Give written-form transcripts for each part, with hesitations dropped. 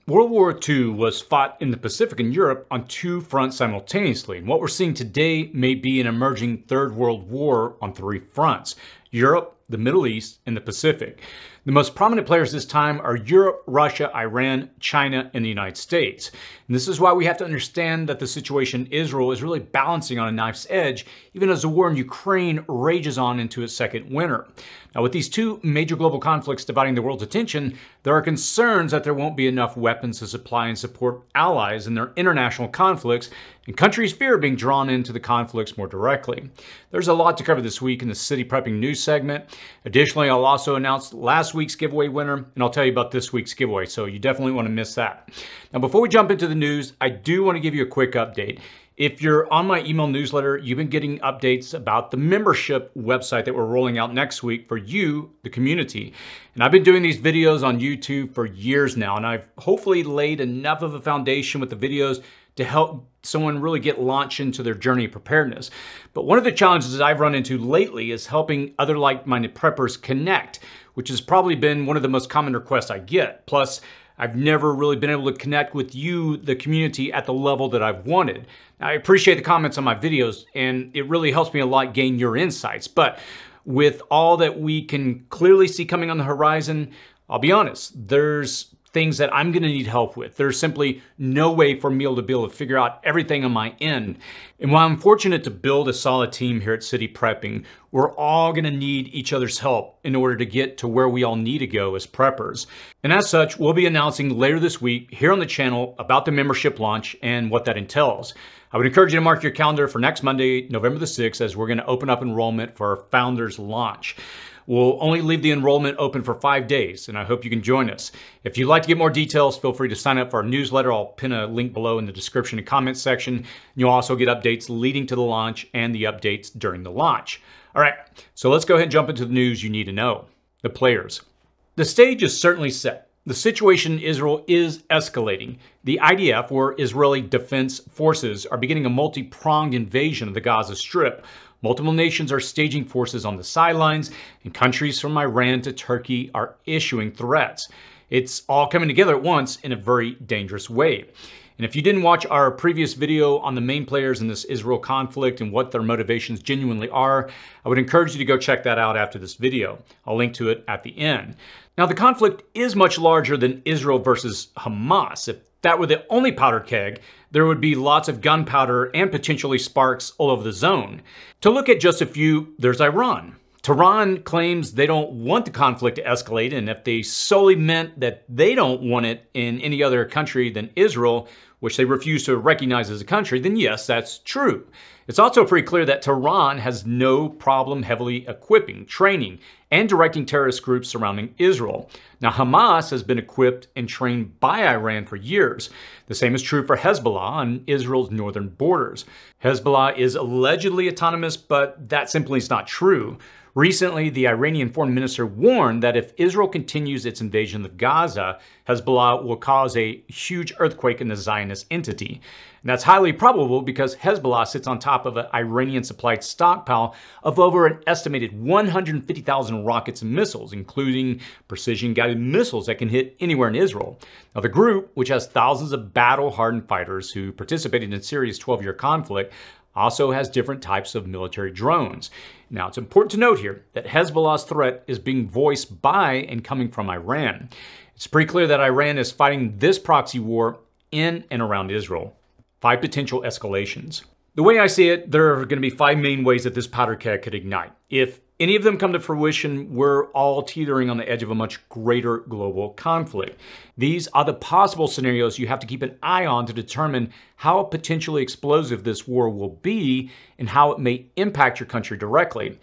World War II was fought in the Pacific and Europe on two fronts simultaneously, and what we're seeing today may be an emerging Third World War on three fronts: Europe, the Middle East, and the Pacific. The most prominent players this time are Europe, Russia, Iran, China, and the United States. And this is why we have to understand that the situation in Israel is really balancing on a knife's edge, even as the war in Ukraine rages on into its second winter. Now, with these two major global conflicts dividing the world's attention, there are concerns that there won't be enough weapons to supply and support allies in their international conflicts, and countries fear being drawn into the conflicts more directly. There's a lot to cover this week in the City Prepping News segment. Additionally, I'll also announce last week's giveaway winner, and I'll tell you about this week's giveaway, so you definitely want to miss that. Now, before we jump into the news, I do want to give you a quick update. If you're on my email newsletter, you've been getting updates about the membership website that we're rolling out next week for you, the community. And I've been doing these videos on YouTube for years now, and I've hopefully laid enough of a foundation with the videos to help someone really get launched into their journey of preparedness. But one of the challenges I've run into lately is helping other like-minded preppers connect, which has probably been one of the most common requests I get. Plus, I've never really been able to connect with you, the community, at the level that I've wanted. Now, I appreciate the comments on my videos, and it really helps me a lot gain your insights. But with all that we can clearly see coming on the horizon, I'll be honest, there's things that I'm gonna need help with. There's simply no way for me to be able to figure out everything on my end. And while I'm fortunate to build a solid team here at City Prepping, we're all gonna need each other's help in order to get to where we all need to go as preppers. And as such, we'll be announcing later this week here on the channel about the membership launch and what that entails. I would encourage you to mark your calendar for next Monday, November the 6th, as we're gonna open up enrollment for our Founders Launch. We'll only leave the enrollment open for 5 days, and I hope you can join us. If you'd like to get more details, feel free to sign up for our newsletter. I'll pin a link below in the description and comments section. You'll also get updates leading to the launch and the updates during the launch. All right, so let's go ahead and jump into the news you need to know. The players. The stage is certainly set. The situation in Israel is escalating. The IDF, or Israeli Defense Forces, are beginning a multi-pronged invasion of the Gaza Strip. Multiple nations are staging forces on the sidelines, and countries from Iran to Turkey are issuing threats. It's all coming together at once in a very dangerous way. And if you didn't watch our previous video on the main players in this Israel conflict and what their motivations genuinely are, I would encourage you to go check that out after this video. I'll link to it at the end. Now, the conflict is much larger than Israel versus Hamas. If that were the only powder keg, there would be lots of gunpowder and potentially sparks all over the zone. To look at just a few, there's Iran. Tehran claims they don't want the conflict to escalate, and if they solely meant that they don't want it in any other country than Israel, which they refuse to recognize as a country, then yes, that's true. It's also pretty clear that Tehran has no problem heavily equipping, training, and directing terrorist groups surrounding Israel. Now, Hamas has been equipped and trained by Iran for years. The same is true for Hezbollah on Israel's northern borders. Hezbollah is allegedly autonomous, but that simply is not true. Recently, the Iranian foreign minister warned that if Israel continues its invasion of Gaza, Hezbollah will cause a huge earthquake in the Zionist entity. And that's highly probable because Hezbollah sits on top of an Iranian-supplied stockpile of over an estimated 150,000 rockets and missiles, including precision-guided missiles that can hit anywhere in Israel. Now, the group, which has thousands of battle-hardened fighters who participated in Syria's 12-year conflict, also has different types of military drones. Now, it's important to note here that Hezbollah's threat is being voiced by and coming from Iran. It's pretty clear that Iran is fighting this proxy war in and around Israel. 5 potential escalations. The way I see it, there are going to be 5 main ways that this powder keg could ignite. If any of them come to fruition, we're all teetering on the edge of a much greater global conflict. These are the possible scenarios you have to keep an eye on to determine how potentially explosive this war will be and how it may impact your country directly.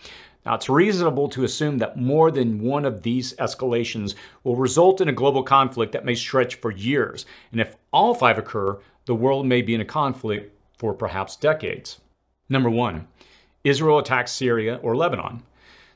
Now, it's reasonable to assume that more than one of these escalations will result in a global conflict that may stretch for years. And if all 5 occur, the world may be in a conflict for perhaps decades. Number 1, Israel attacks Syria or Lebanon.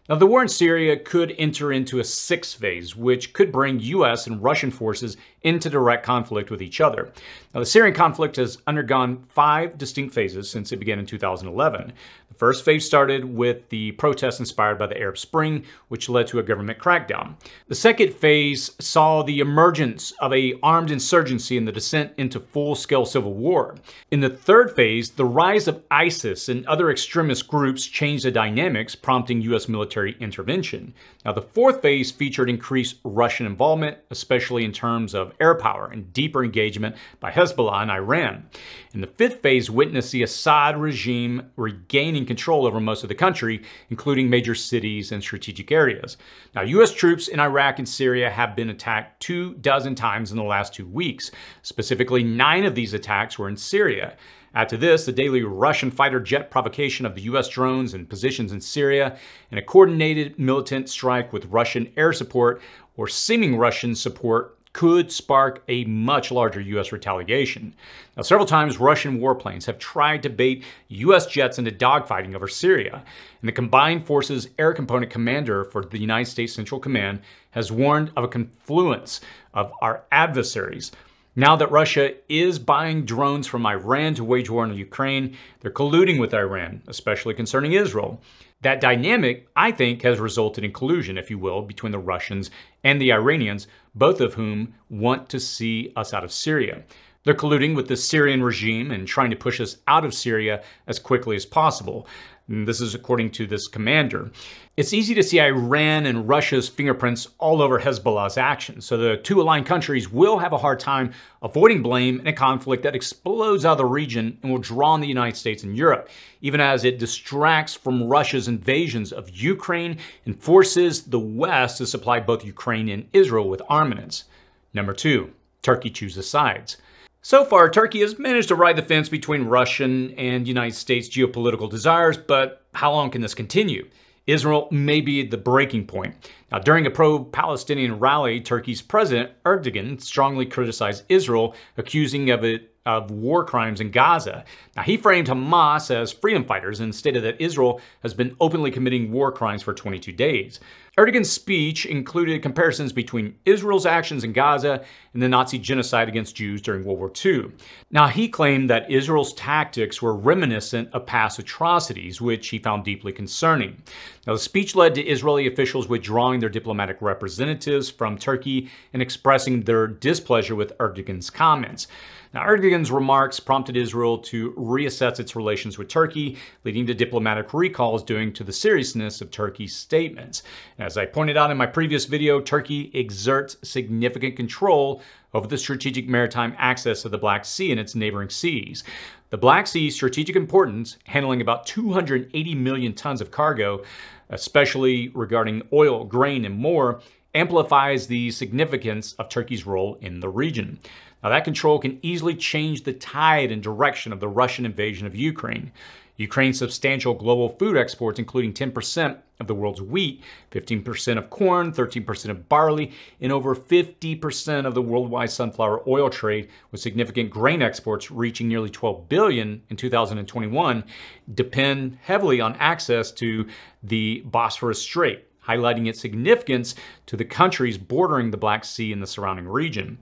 Now, the war in Syria could enter into a sixth phase, which could bring U.S. and Russian forces into direct conflict with each other. Now, the Syrian conflict has undergone 5 distinct phases since it began in 2011. The first phase started with the protests inspired by the Arab Spring, which led to a government crackdown. The second phase saw the emergence of an armed insurgency and the descent into full-scale civil war. In the third phase, the rise of ISIS and other extremist groups changed the dynamics, prompting U.S. military intervention. Now, the fourth phase featured increased Russian involvement, especially in terms of air power and deeper engagement by Hezbollah and Iran. And the fifth phase witnessed the Assad regime regaining control over most of the country, including major cities and strategic areas. Now, U.S. troops in Iraq and Syria have been attacked 24 times in the last 2 weeks. Specifically, 9 of these attacks were in Syria. Add to this the daily Russian fighter jet provocation of the U.S. drones and positions in Syria, and a coordinated militant strike with Russian air support or seeming Russian support could spark a much larger U.S. retaliation. Now, several times Russian warplanes have tried to bait U.S. jets into dogfighting over Syria, and the Combined Forces Air Component Commander for the United States Central Command has warned of a confluence of our adversaries. Now that Russia is buying drones from Iran to wage war in Ukraine, they're colluding with Iran, especially concerning Israel. That dynamic, I think, has resulted in collusion, if you will, between the Russians and the Iranians, both of whom want to see us out of Syria. They're colluding with the Syrian regime and trying to push us out of Syria as quickly as possible. And this is according to this commander. It's easy to see Iran and Russia's fingerprints all over Hezbollah's actions, so the two aligned countries will have a hard time avoiding blame in a conflict that explodes out of the region and will draw on the United States and Europe, even as it distracts from Russia's invasions of Ukraine and forces the West to supply both Ukraine and Israel with armaments. Number 2, Turkey chooses sides. So far, Turkey has managed to ride the fence between Russian and United States geopolitical desires, but how long can this continue? Israel may be the breaking point. Now, during a pro-Palestinian rally, Turkey's President Erdogan strongly criticized Israel, accusing it of war crimes in Gaza. Now, he framed Hamas as freedom fighters and stated that Israel has been openly committing war crimes for 22 days. Erdogan's speech included comparisons between Israel's actions in Gaza and the Nazi genocide against Jews during World War II. Now, he claimed that Israel's tactics were reminiscent of past atrocities, which he found deeply concerning. Now, the speech led to Israeli officials withdrawing their diplomatic representatives from Turkey and expressing their displeasure with Erdogan's comments. Now, Erdogan's remarks prompted Israel to reassess its relations with Turkey, leading to diplomatic recalls due to the seriousness of Turkey's statements. As I pointed out in my previous video, Turkey exerts significant control over the strategic maritime access of the Black Sea and its neighboring seas. The Black Sea's strategic importance, handling about 280 million tons of cargo, especially regarding oil, grain, and more, amplifies the significance of Turkey's role in the region. Now, that control can easily change the tide and direction of the Russian invasion of Ukraine. Ukraine's substantial global food exports, including 10% of the world's wheat, 15% of corn, 13% of barley, and over 50% of the worldwide sunflower oil trade, with significant grain exports reaching nearly $12 billion in 2021, depend heavily on access to the Bosphorus Strait, highlighting its significance to the countries bordering the Black Sea and the surrounding region.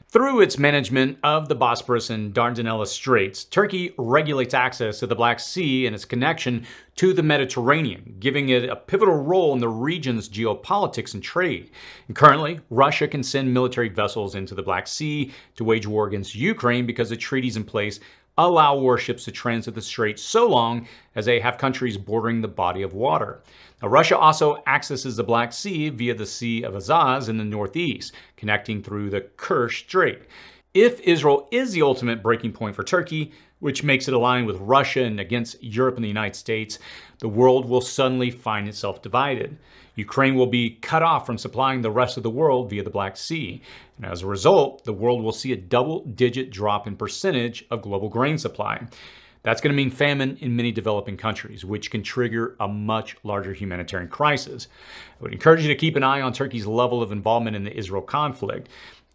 Through its management of the Bosporus and Dardanelles Straits, Turkey regulates access to the Black Sea and its connection to the Mediterranean, giving it a pivotal role in the region's geopolitics and trade. And currently, Russia can send military vessels into the Black Sea to wage war against Ukraine because the treaties in place allow warships to transit the strait so long as they have countries bordering the body of water. Now, Russia also accesses the Black Sea via the Sea of Azov in the northeast, connecting through the Kerch Strait. If Israel is the ultimate breaking point for Turkey, which makes it align with Russia and against Europe and the United States, the world will suddenly find itself divided. Ukraine will be cut off from supplying the rest of the world via the Black Sea. And as a result, the world will see a double-digit drop in percentage of global grain supply. That's going to mean famine in many developing countries, which can trigger a much larger humanitarian crisis. I would encourage you to keep an eye on Turkey's level of involvement in the Israel conflict.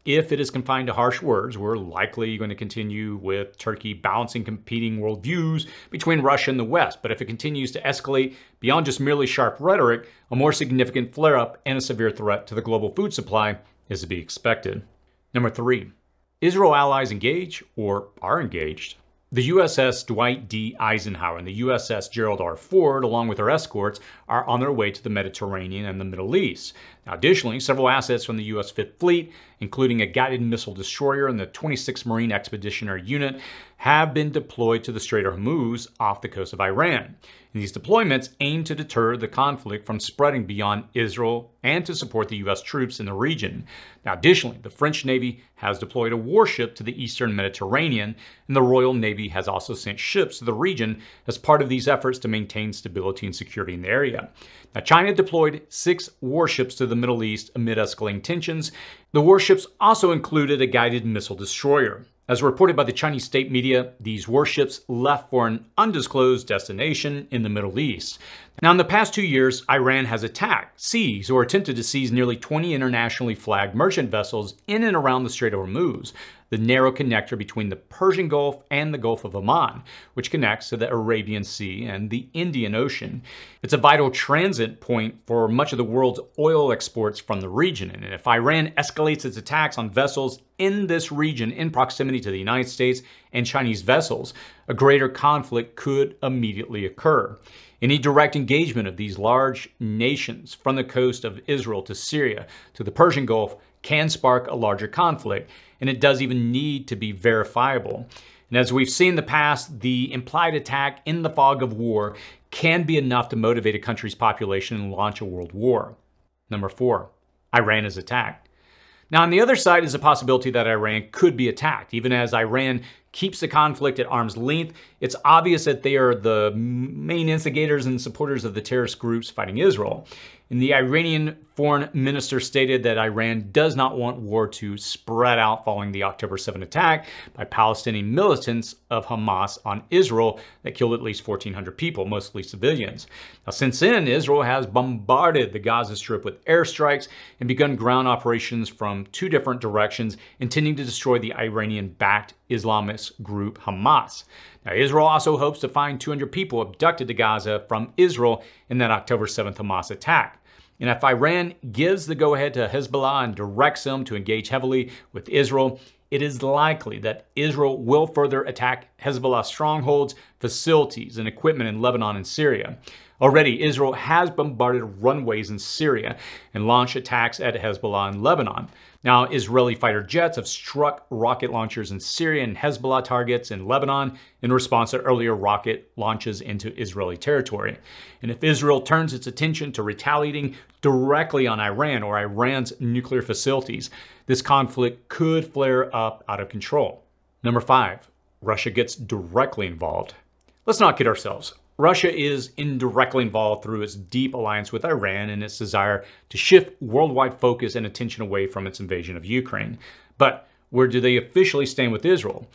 If it is confined to harsh words, we're likely going to continue with Turkey balancing competing worldviews between Russia and the West. But if it continues to escalate beyond just merely sharp rhetoric, a more significant flare-up and a severe threat to the global food supply is to be expected. Number 3, Israel allies engage or are engaged. The USS Dwight D. Eisenhower and the USS Gerald R. Ford, along with their escorts, are on their way to the Mediterranean and the Middle East. Now, additionally, several assets from the U.S. Fifth Fleet, including a guided missile destroyer and the 26th Marine Expeditionary Unit, have been deployed to the Strait of Hormuz off the coast of Iran. And these deployments aim to deter the conflict from spreading beyond Israel and to support the U.S. troops in the region. Now, additionally, the French Navy has deployed a warship to the eastern Mediterranean, and the Royal Navy has also sent ships to the region as part of these efforts to maintain stability and security in the area. Now, China deployed 6 warships to the Middle East amid escalating tensions. The warships also included a guided missile destroyer. As reported by the Chinese state media, these warships left for an undisclosed destination in the Middle East. Now, in the past 2 years, Iran has attacked, seized, or attempted to seize nearly 20 internationally flagged merchant vessels in and around the Strait of Hormuz, the narrow connector between the Persian Gulf and the Gulf of Oman, which connects to the Arabian Sea and the Indian Ocean. It's a vital transit point for much of the world's oil exports from the region, and if Iran escalates its attacks on vessels in this region in proximity to the United States and Chinese vessels, a greater conflict could immediately occur. Any direct engagement of these large nations from the coast of Israel to Syria to the Persian Gulf can spark a larger conflict, and it does even need to be verifiable. And as we've seen in the past, the implied attack in the fog of war can be enough to motivate a country's population and launch a world war. Number 4, Iran is attacked. Now, on the other side is a possibility that Iran could be attacked. Even as Iran keeps the conflict at arm's length, it's obvious that they are the main instigators and supporters of the terrorist groups fighting Israel. And the Iranian foreign minister stated that Iran does not want war to spread out following the October 7 attack by Palestinian militants of Hamas on Israel that killed at least 1,400 people, mostly civilians. Now, since then, Israel has bombarded the Gaza Strip with airstrikes and begun ground operations from 2 different directions, intending to destroy the Iranian-backed Islamist group Hamas. Now, Israel also hopes to find 200 people abducted to Gaza from Israel in that October 7th Hamas attack. And if Iran gives the go-ahead to Hezbollah and directs them to engage heavily with Israel, it is likely that Israel will further attack Hezbollah strongholds, facilities, and equipment in Lebanon and Syria. Already, Israel has bombarded runways in Syria and launched attacks at Hezbollah in Lebanon. Now, Israeli fighter jets have struck rocket launchers in Syria and Hezbollah targets in Lebanon in response to earlier rocket launches into Israeli territory. And if Israel turns its attention to retaliating directly on Iran or Iran's nuclear facilities, this conflict could flare up out of control. Number 5, Russia gets directly involved. Let's not kid ourselves. Russia is indirectly involved through its deep alliance with Iran and its desire to shift worldwide focus and attention away from its invasion of Ukraine. But where do they officially stand with Israel?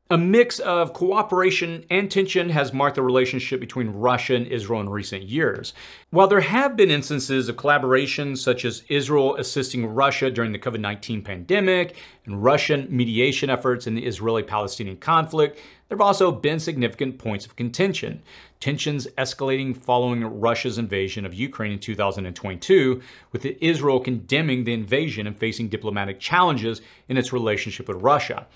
A mix of cooperation and tension has marked the relationship between Russia and Israel in recent years. While there have been instances of collaboration, such as Israel assisting Russia during the COVID-19 pandemic and Russian mediation efforts in the Israeli-Palestinian conflict, there have also been significant points of contention. Tensions escalating following Russia's invasion of Ukraine in 2022, with Israel condemning the invasion and facing diplomatic challenges in its relationship with Russia.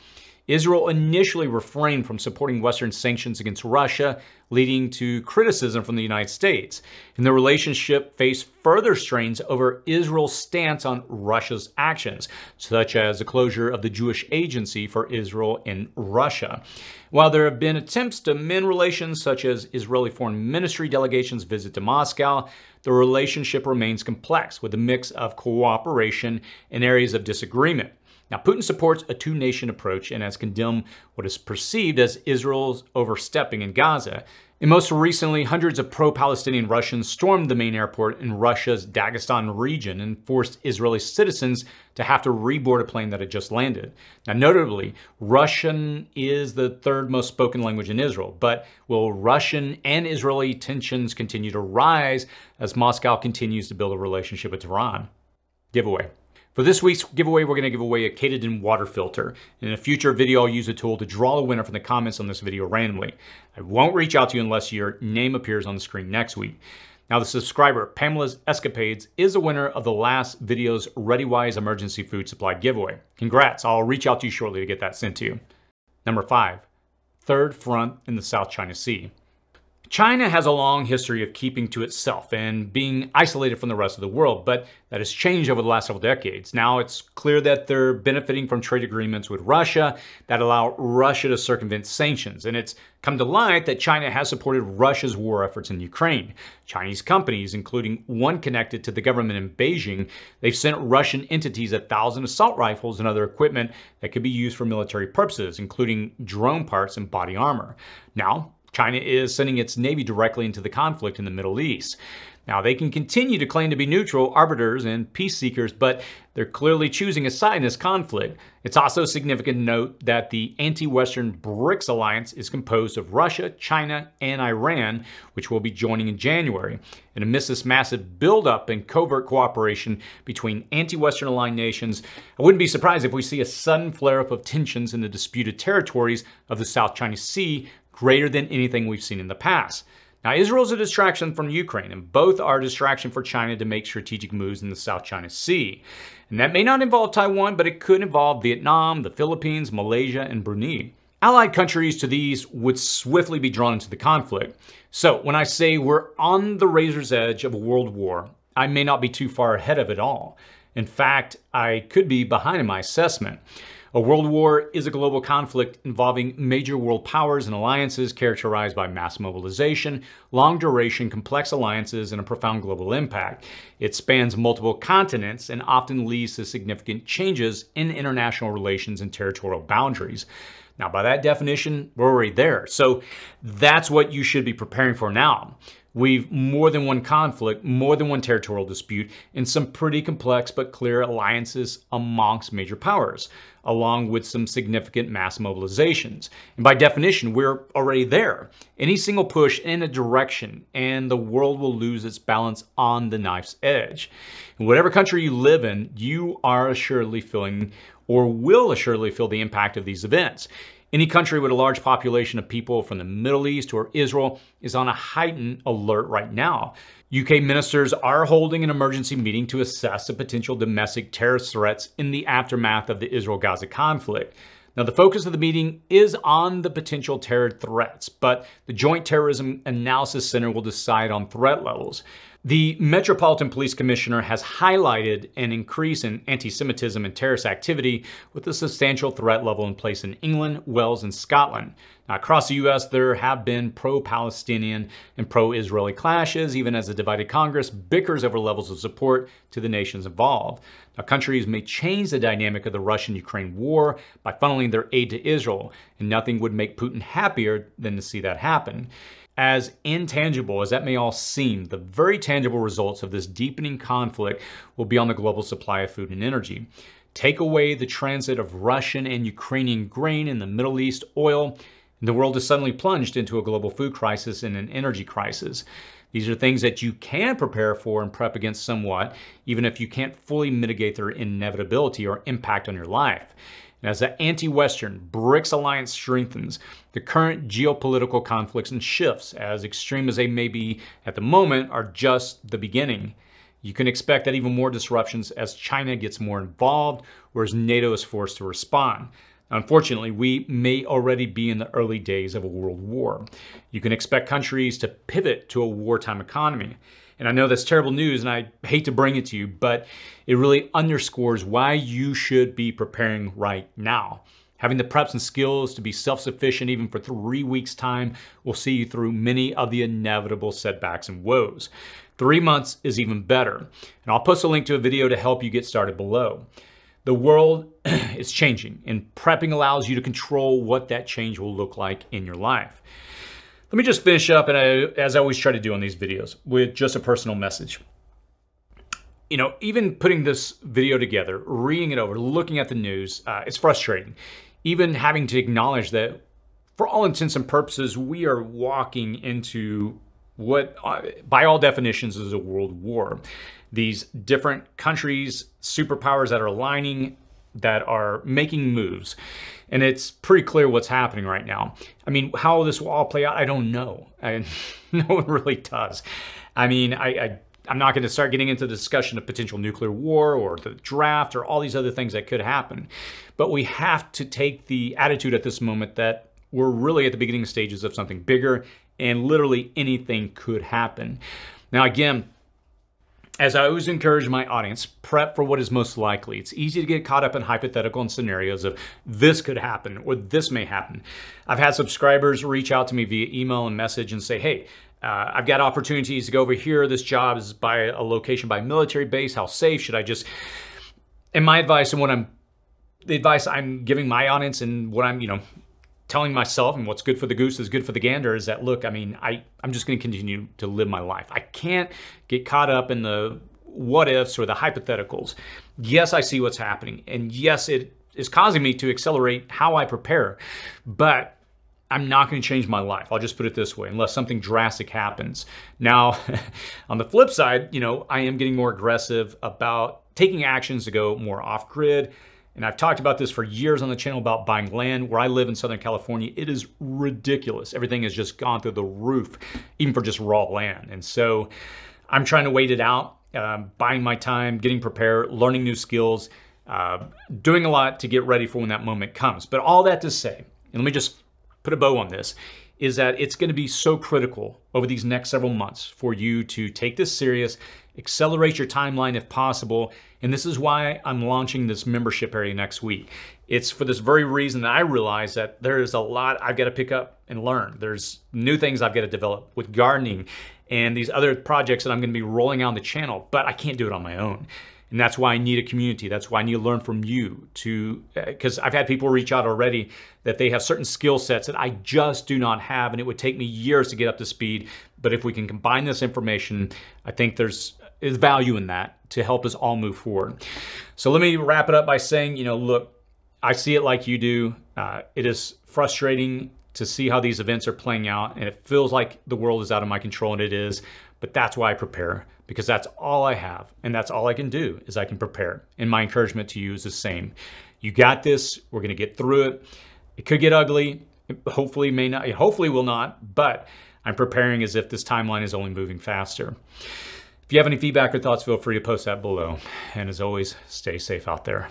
Israel initially refrained from supporting Western sanctions against Russia, leading to criticism from the United States. And the relationship faced further strains over Israel's stance on Russia's actions, such as the closure of the Jewish Agency for Israel in Russia. While there have been attempts to mend relations, such as Israeli Foreign Ministry delegations' visit to Moscow, the relationship remains complex, with a mix of cooperation and areas of disagreement. Now, Putin supports a two-nation approach and has condemned what is perceived as Israel's overstepping in Gaza. And most recently, hundreds of pro-Palestinian Russians stormed the main airport in Russia's Dagestan region and forced Israeli citizens to have to reboard a plane that had just landed. Now, notably, Russian is the 3rd most spoken language in Israel, but will Russian and Israeli tensions continue to rise as Moscow continues to build a relationship with Tehran? Giveaway. For this week's giveaway, we're going to give away a Katadyn water filter. In a future video, I'll use a tool to draw the winner from the comments on this video randomly. I won't reach out to you unless your name appears on the screen next week. Now, the subscriber, Pamela's Escapades, is the winner of the last video's ReadyWise emergency food supply giveaway. Congrats, I'll reach out to you shortly to get that sent to you. Number 5, third front in the South China Sea. China has a long history of keeping to itself and being isolated from the rest of the world, but that has changed over the last several decades. Now it's clear that they're benefiting from trade agreements with Russia that allow Russia to circumvent sanctions. And it's come to light that China has supported Russia's war efforts in Ukraine. Chinese companies, including one connected to the government in Beijing, they've sent Russian entities 1,000 assault rifles and other equipment that could be used for military purposes, including drone parts and body armor. Now, China is sending its Navy directly into the conflict in the Middle East. Now, they can continue to claim to be neutral, arbiters, and peace seekers, but they're clearly choosing a side in this conflict. It's also significant to note that the anti-Western BRICS alliance is composed of Russia, China, and Iran, which will be joining in January. And amidst this massive buildup and covert cooperation between anti-Western aligned nations, I wouldn't be surprised if we see a sudden flare-up of tensions in the disputed territories of the South China Sea, greater than anything we've seen in the past. Now, Israel's a distraction from Ukraine, and both are a distraction for China to make strategic moves in the South China Sea. And that may not involve Taiwan, but it could involve Vietnam, the Philippines, Malaysia, and Brunei. Allied countries to these would swiftly be drawn into the conflict. So when I say we're on the razor's edge of a world war, I may not be too far ahead of it all. In fact, I could be behind in my assessment. A world war is a global conflict involving major world powers and alliances characterized by mass mobilization, long duration, complex alliances, and a profound global impact. It spans multiple continents and often leads to significant changes in international relations and territorial boundaries. Now, by that definition, we're already there. So that's what you should be preparing for now. We've more than one conflict, more than one territorial dispute, and some pretty complex but clear alliances amongst major powers, along with some significant mass mobilizations. And by definition, we're already there. Any single push in a direction, and the world will lose its balance on the knife's edge. In whatever country you live in, you are assuredly feeling, or will assuredly feel, the impact of these events. Any country with a large population of people from the Middle East or Israel is on a heightened alert right now. UK ministers are holding an emergency meeting to assess the potential domestic terrorist threats in the aftermath of the Israel-Gaza conflict. Now, the focus of the meeting is on the potential terror threats, but the Joint Terrorism Analysis Center will decide on threat levels. The Metropolitan Police Commissioner has highlighted an increase in anti-Semitism and terrorist activity with a substantial threat level in place in England, Wales, and Scotland. Now, across the U.S., there have been pro-Palestinian and pro-Israeli clashes, even as the divided Congress bickers over levels of support to the nations involved. Now, countries may change the dynamic of the Russian-Ukraine war by funneling their aid to Israel, and nothing would make Putin happier than to see that happen. As intangible as that may all seem, the very tangible results of this deepening conflict will be on the global supply of food and energy. Take away the transit of Russian and Ukrainian grain in the Middle East, oil, and the world is suddenly plunged into a global food crisis and an energy crisis. These are things that you can prepare for and prep against somewhat, even if you can't fully mitigate their inevitability or impact on your life. And as the anti-Western BRICS alliance strengthens, the current geopolitical conflicts and shifts, as extreme as they may be at the moment, are just the beginning. You can expect that even more disruptions as China gets more involved, or as NATO is forced to respond. Unfortunately, we may already be in the early days of a world war. You can expect countries to pivot to a wartime economy. And I know that's terrible news, and I hate to bring it to you, but it really underscores why you should be preparing right now. Having the preps and skills to be self-sufficient even for 3 weeks' time will see you through many of the inevitable setbacks and woes. 3 months is even better. And I'll post a link to a video to help you get started below. The world is changing, and prepping allows you to control what that change will look like in your life. Let me just finish up, and as I always try to do on these videos, with just a personal message. You know, even putting this video together, reading it over, looking at the news, it's frustrating. Even having to acknowledge that, for all intents and purposes, we are walking into what, by all definitions, is a world war. These different countries, superpowers that are aligning, that are making moves. And it's pretty clear what's happening right now. I mean, how this will all play out, I don't know. No one really does. I mean, I'm not going to start getting into the discussion of potential nuclear war or the draft or all these other things that could happen. But we have to take the attitude at this moment that we're really at the beginning stages of something bigger, and literally anything could happen. Now, again, as I always encourage my audience, prep for what is most likely. It's easy to get caught up in hypothetical and scenarios of this could happen or this may happen. I've had subscribers reach out to me via email and message and say, hey, I've got opportunities to go over here. This job is by a location by military base. How safe should I just... And my advice and the advice I'm giving my audience and what I'm, telling myself, and what's good for the goose is good for the gander, is that, look, I mean, I'm just going to continue to live my life. I can't get caught up in the what ifs or the hypotheticals. Yes, I see what's happening. And yes, it is causing me to accelerate how I prepare, but I'm not going to change my life. I'll just put it this way, unless something drastic happens. Now, on the flip side, I am getting more aggressive about taking actions to go more off-grid. And I've talked about this for years on the channel about buying land. Where I live in Southern California, it is ridiculous. Everything has just gone through the roof, even for just raw land. And so I'm trying to wait it out, buying my time, getting prepared, learning new skills, doing a lot to get ready for when that moment comes. But all that to say, and let me just put a bow on this, is that it's going to be so critical over these next several months for you to take this serious, accelerate your timeline if possible. And this is why I'm launching this membership area next week. It's for this very reason that I realize that there is a lot I've got to pick up and learn. There's new things I've got to develop with gardening and these other projects that I'm going to be rolling out on the channel, but I can't do it on my own. And that's why I need a community. That's why I need to learn from you, because I've had people reach out already that they have certain skill sets that I just do not have, and it would take me years to get up to speed. But if we can combine this information, I think there's value in that to help us all move forward. So let me wrap it up by saying, look, I see it like you do. It is frustrating to see how these events are playing out, and it feels like the world is out of my control, and it is. But that's why I prepare, because that's all I have, and that's all I can do is I can prepare. And my encouragement to you is the same. You got this. We're going to get through it. It could get ugly. Hopefully may not. Hopefully will not. But I'm preparing as if this timeline is only moving faster. If you have any feedback or thoughts, feel free to post that below. And as always, stay safe out there.